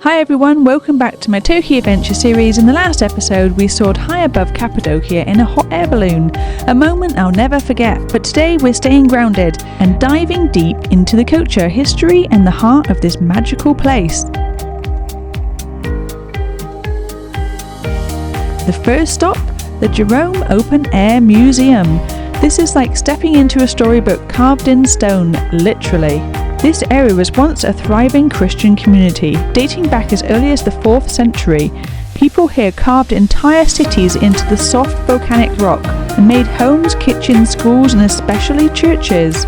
Hi everyone, welcome back to my Turkey adventure series. In the last episode we soared high above Cappadocia in a hot air balloon, a moment I'll never forget. But today we're staying grounded and diving deep into the culture, history and the heart of this magical place. The first stop, the Goreme Open Air Museum. This is like stepping into a storybook carved in stone, literally. This area was once a thriving Christian community, dating back as early as the 4th century. People here carved entire cities into the soft volcanic rock and made homes, kitchens, schools and especially churches.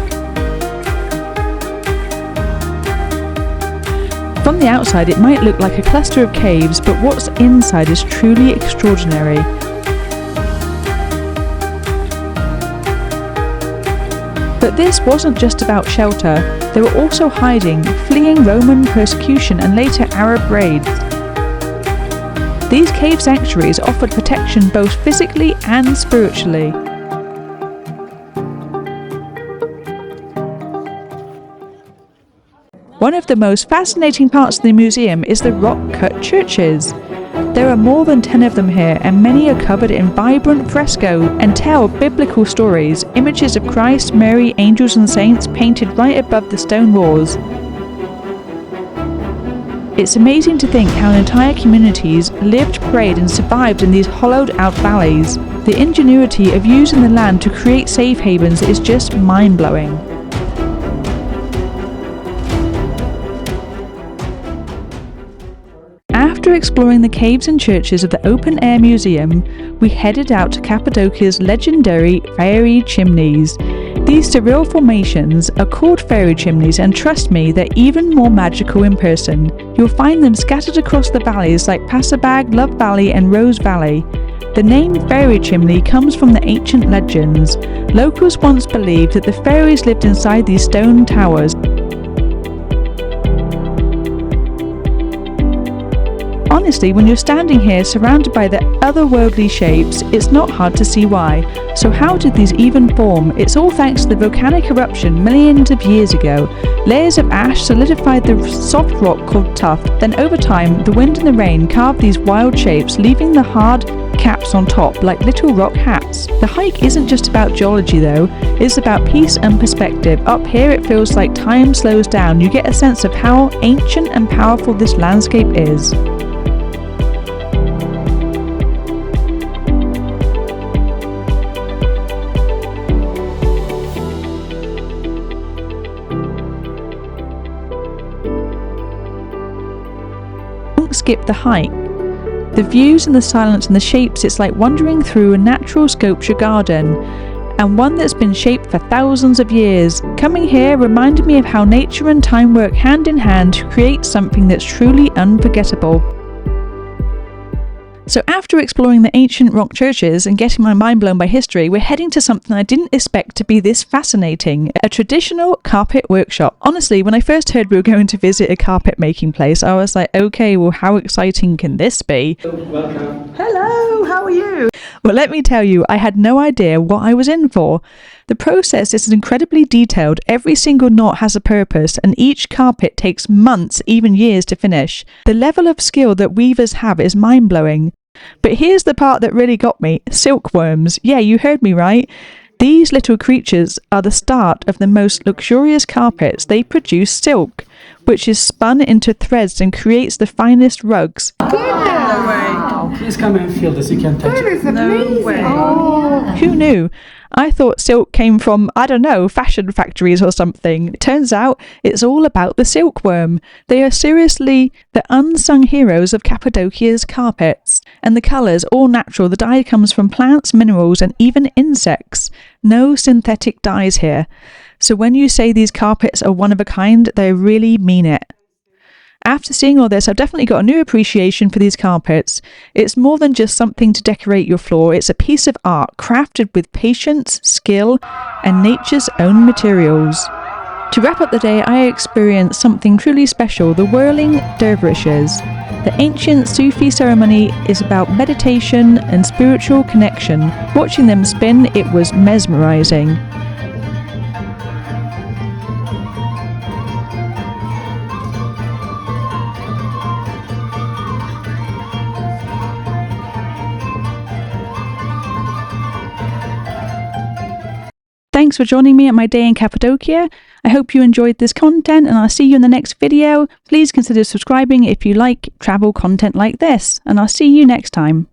From the outside it might look like a cluster of caves, but what's inside is truly extraordinary. But this wasn't just about shelter, they were also hiding, fleeing Roman persecution and later Arab raids. These cave sanctuaries offered protection both physically and spiritually. One of the most fascinating parts of the museum is the rock-cut churches. There are more than 10 of them here, and many are covered in vibrant fresco and tell biblical stories, images of Christ, Mary, angels and saints painted right above the stone walls. It's amazing to think how entire communities lived, prayed and survived in these hollowed out valleys. The ingenuity of using the land to create safe havens is just mind-blowing. After exploring the caves and churches of the Open Air Museum, we headed out to Cappadocia's legendary Fairy Chimneys. These surreal formations are called Fairy Chimneys, and trust me, they're even more magical in person. You'll find them scattered across the valleys like Pasabag, Love Valley and Rose Valley. The name Fairy Chimney comes from the ancient legends. Locals once believed that the fairies lived inside these stone towers. Honestly, when you're standing here surrounded by the otherworldly shapes, it's not hard to see why. So how did these even form? It's all thanks to the volcanic eruption millions of years ago. Layers of ash solidified the soft rock called tuff. Then over time, the wind and the rain carved these wild shapes, leaving the hard caps on top like little rock hats. The hike isn't just about geology though, it's about peace and perspective. Up here it feels like time slows down. You get a sense of how ancient and powerful this landscape is. Skip the hike. The views and the silence and the shapes, it's like wandering through a natural sculpture garden, and one that's been shaped for thousands of years. Coming here reminded me of how nature and time work hand in hand to create something that's truly unforgettable. So after exploring the ancient rock churches and getting my mind blown by history, we're heading to something I didn't expect to be this fascinating, a traditional carpet workshop. Honestly, when I first heard we were going to visit a carpet making place, I was like, okay, well how exciting can this be? Welcome. Hello, how are you? Well, let me tell you, I had no idea what I was in for. The process is incredibly detailed, every single knot has a purpose, and each carpet takes months, even years to finish. The level of skill that weavers have is mind-blowing. But here's the part that really got me, silkworms. Yeah, you heard me right. These little creatures are the start of the most luxurious carpets. They produce silk, which is spun into threads and creates the finest rugs. Wow. Please come and feel this, you can touch it. No way. Oh. Who knew? I thought silk came from, I don't know, fashion factories or something. It turns out it's all about the silkworm. They are seriously the unsung heroes of Cappadocia's carpets. And the colours, all natural. The dye comes from plants, minerals and even insects. No synthetic dyes here. So when you say these carpets are one of a kind, they really mean it. After seeing all this, I've definitely got a new appreciation for these carpets. It's more than just something to decorate your floor, it's a piece of art crafted with patience, skill, and nature's own materials. To wrap up the day, I experienced something truly special, the Whirling Dervishes. The ancient Sufi ceremony is about meditation and spiritual connection. Watching them spin, it was mesmerizing. Thanks for joining me on my day in Cappadocia. I hope you enjoyed this content, and I'll see you in the next video. Please consider subscribing if you like travel content like this, and I'll see you next time.